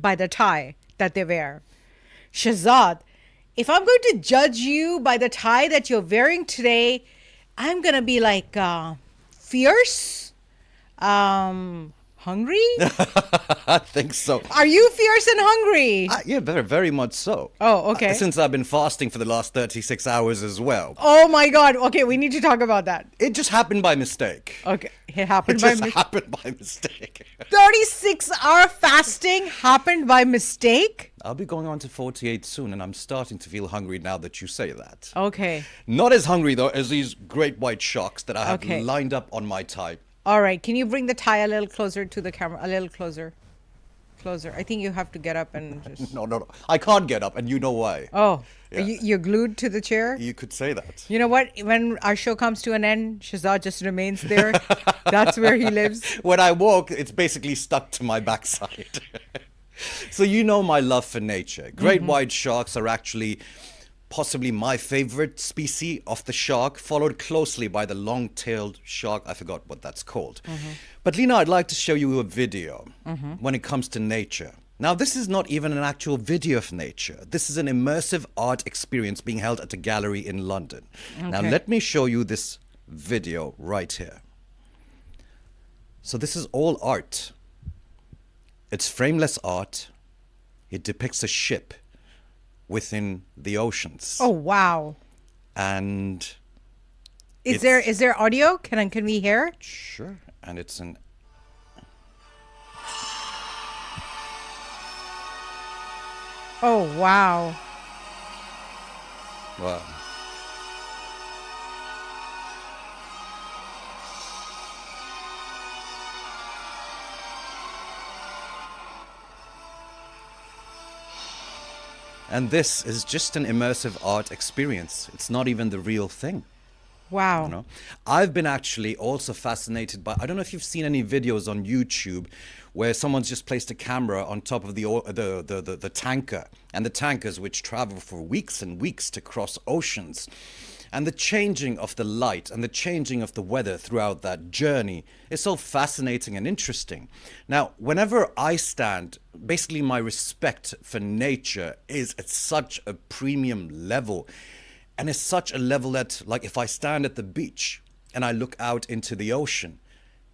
by the tie that they wear. Shehzad, if I'm going to judge you by the tie that you're wearing today, I'm going to be like fierce, hungry. I think so. Are you fierce and hungry? Yeah, very, very much so. Oh, okay. Since I've been fasting for the last 36 hours as well. Oh my God. Okay, we need to talk about that. It just happened by mistake. Okay, it happened It by just mistake. happened by mistake. 36-hour fasting happened by mistake? I'll be going on to 48 soon, and I'm starting to feel hungry now that you say that. Okay. Not as hungry, though, as these great white sharks that I have Okay. lined up on my tie. All right. Can you bring the tie a little closer to the camera? A little closer. Closer. I think you have to get up and just... No. I can't get up, and you know why. Oh, Yeah. you're glued to the chair? You could say that. You know what? When our show comes to an end, Shehzad just remains there. That's where he lives. When I walk, it's basically stuck to my backside. So you know my love for nature. Great white sharks are actually possibly my favorite species of the shark, followed closely by the long-tailed shark. I forgot what that's called. But Leena, I'd like to show you a video when it comes to nature. Now, this is not even an actual video of nature. This is an immersive art experience being held at a gallery in London. Now, Okay. let me show you this video right here. So this is all art. It's frameless art. It depicts a ship within the oceans. Oh, wow. And Is It's- there audio? Can we hear? sure, and it's an Oh, wow. wow. And this is just an immersive art experience. It's not even the real thing. Wow. You know, I've been actually also fascinated by, I don't know if you've seen any videos on YouTube where someone's just placed a camera on top of the tanker, and the tankers which travel for weeks and weeks to cross oceans, and the changing of the light and the changing of the weather throughout that journey is so fascinating and interesting. Now, whenever I stand, basically my respect for nature is at such a premium level. And it's such a level that, like, if I stand at the beach and I look out into the ocean,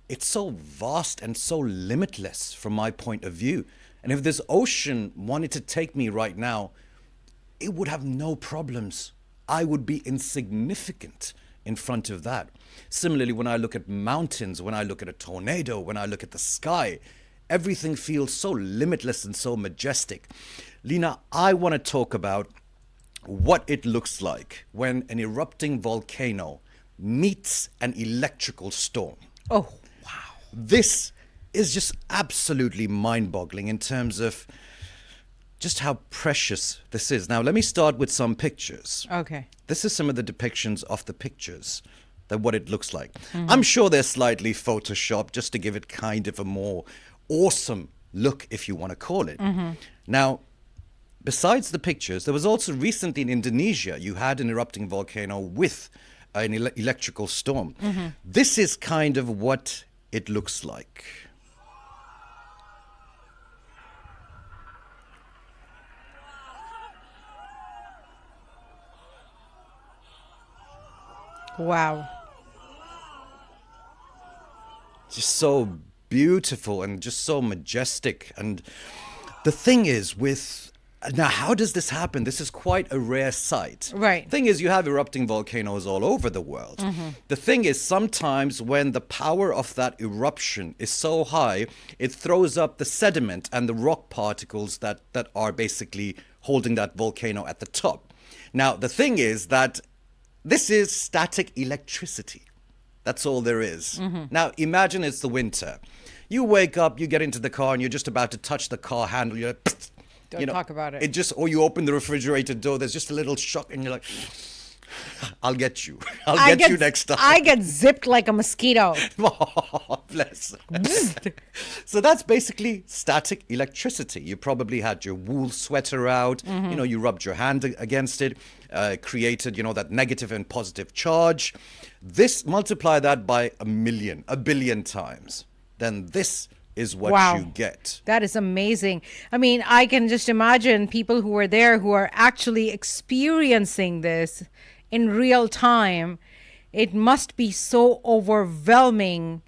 it's so vast and so limitless from my point of view. And if this ocean wanted to take me right now, it would have no problems. I would be insignificant in front of that. Similarly, when I look at mountains, when I look at a tornado, when I look at the sky, everything feels so limitless and so majestic. Leena, I want to talk about what it looks like when an erupting volcano meets an electrical storm. Oh, wow. This is just absolutely mind-boggling in terms of just how precious this is. Now, let me start with some pictures. Okay. This is some of the depictions of the pictures, that what it looks like. I'm sure they're slightly photoshopped just to give it kind of a more awesome look, if you want to call it. Now, besides the pictures, there was also recently in Indonesia, you had an erupting volcano with an electrical storm. This is kind of what it looks like. Wow. Just so beautiful and just so majestic. And the thing is with, now how does this happen? This is quite a rare sight. Right. Thing is, you have erupting volcanoes all over the world. The thing is, sometimes when the power of that eruption is so high, it throws up the sediment and the rock particles that are basically holding that volcano at the top. Now, the thing is that this is static electricity. That's all there is. Now, imagine it's the winter. You wake up, you get into the car, and you're just about to touch the car handle. You're like, psst, Don't talk about it. It just, or you open the refrigerator door, there's just a little shock, and you're like, I'll get you. I'll get you next time. I get zipped like a mosquito. Oh, bless. So that's basically static electricity. You probably had your wool sweater out, you rubbed your hand against it, created, that negative and positive charge. This, multiply that by a billion times. Then this is what Wow. you get. That is amazing. I mean, I can just imagine people who were there who are actually experiencing this in real time. It must be so overwhelming.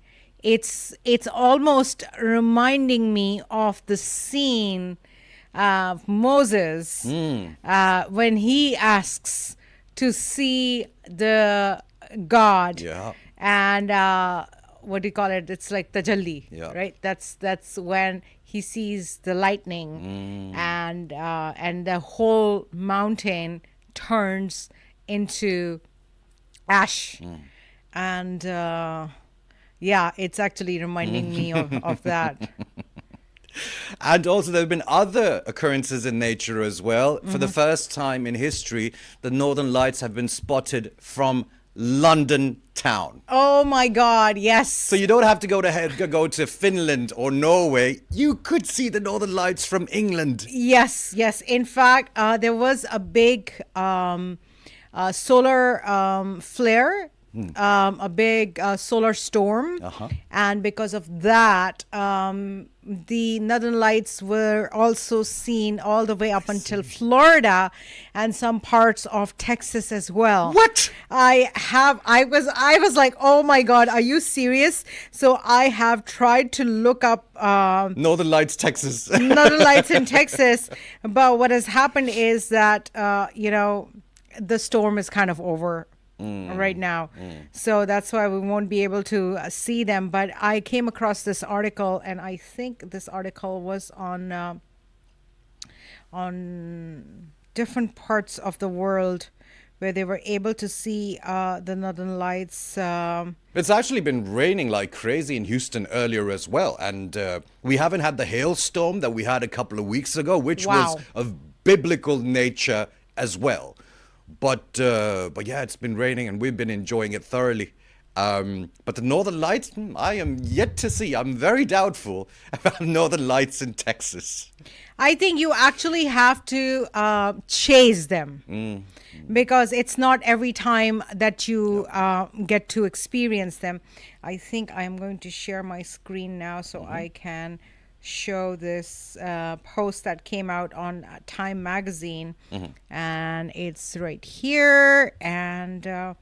It's almost reminding me of the scene of Moses when he asks to see the God. Yeah. And what do you call it? It's like tajalli, Yeah. right? That's when he sees the lightning, and the whole mountain turns into ash, and yeah, it's actually reminding me of that. And also, there have been other occurrences in nature as well. For the first time in history, the Northern Lights have been spotted from London town. Oh my God! Yes. So you don't have to go to Finland or Norway. You could see the Northern Lights from England. Yes, yes. In fact, there was a big solar flare, a big solar storm. And because of that, the Northern Lights were also seen all the way up until Florida and some parts of Texas as well. What? I was like, oh my God, are you serious? So I have tried to look up Northern Lights, Texas. Northern Lights in Texas, but what has happened is that the storm is kind of over right now, so that's why we won't be able to see them. But I came across this article, and I think this article was on different parts of the world where they were able to see the Northern Lights. It's actually been raining like crazy in Houston earlier as well. And we haven't had the hailstorm that we had a couple of weeks ago, which Wow. was of biblical nature as well. But yeah, it's been raining and we've been enjoying it thoroughly. But the Northern Lights, I am yet to see. I'm very doubtful about Northern Lights in Texas. I think you actually have to chase them, because it's not every time that you get to experience them. I think I'm going to share my screen now so I can show this post that came out on Time magazine, and it's right here. And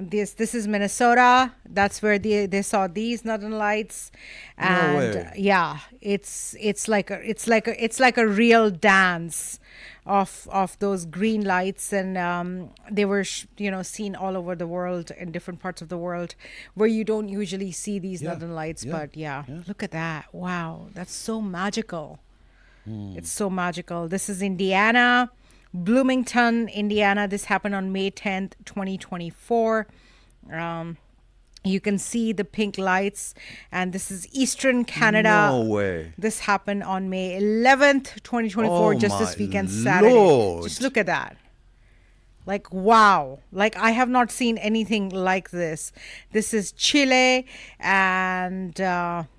this is Minnesota. That's where they saw these Northern Lights, and way. yeah, it's like a real dance of those green lights, and they were seen all over the world in different parts of the world where you don't usually see these Northern Lights. But yeah, look at that! Wow, that's so magical. It's so magical. This is Indiana. Bloomington, Indiana. This happened on May 10th, 2024. You can see the pink lights, and this is Eastern Canada. No way. This happened on May 11th, 2024, Oh just this my weekend, Saturday. Lord. Just look at that. Like, wow. Like, I have not seen anything like this. This is Chile, and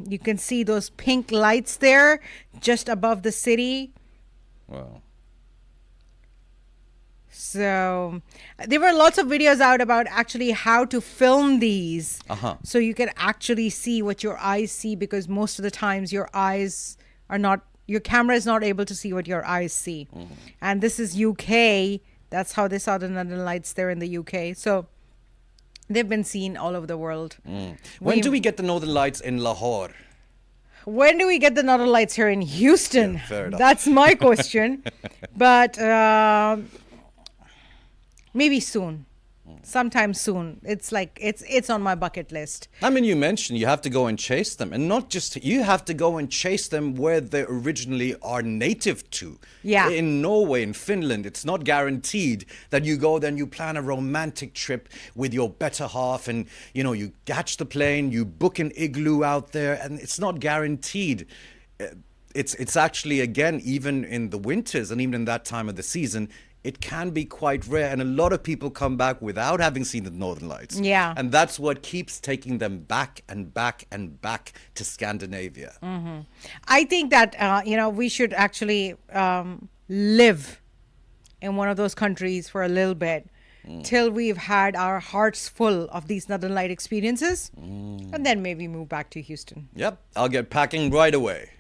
you can see those pink lights there just above the city. Wow. So there were lots of videos out about actually how to film these, so you can actually see what your eyes see, because most of the times your camera is not able to see what your eyes see. And this is UK. That's how they saw the Northern Lights there in the UK. So they've been seen all over the world. When do we get the Northern Lights in Lahore? When do we get the Northern Lights here in Houston? Yeah, fair enough. That's my question. But maybe soon. Sometime soon. It's like it's on my bucket list. I mean, you mentioned you have to go and chase them, and not just you have to go and chase them where they originally are native to. Yeah. In Norway, in Finland, it's not guaranteed that you go there and you plan a romantic trip with your better half, and you catch the plane, you book an igloo out there, and it's not guaranteed. It's actually, again, even in the winters and even in that time of the season, it can be quite rare, and a lot of people come back without having seen the Northern Lights. Yeah. And that's what keeps taking them back and back and back to Scandinavia. I think that we should actually live in one of those countries for a little bit, till we've had our hearts full of these Northern Light experiences, and then maybe move back to Houston. Yep, I'll get packing right away.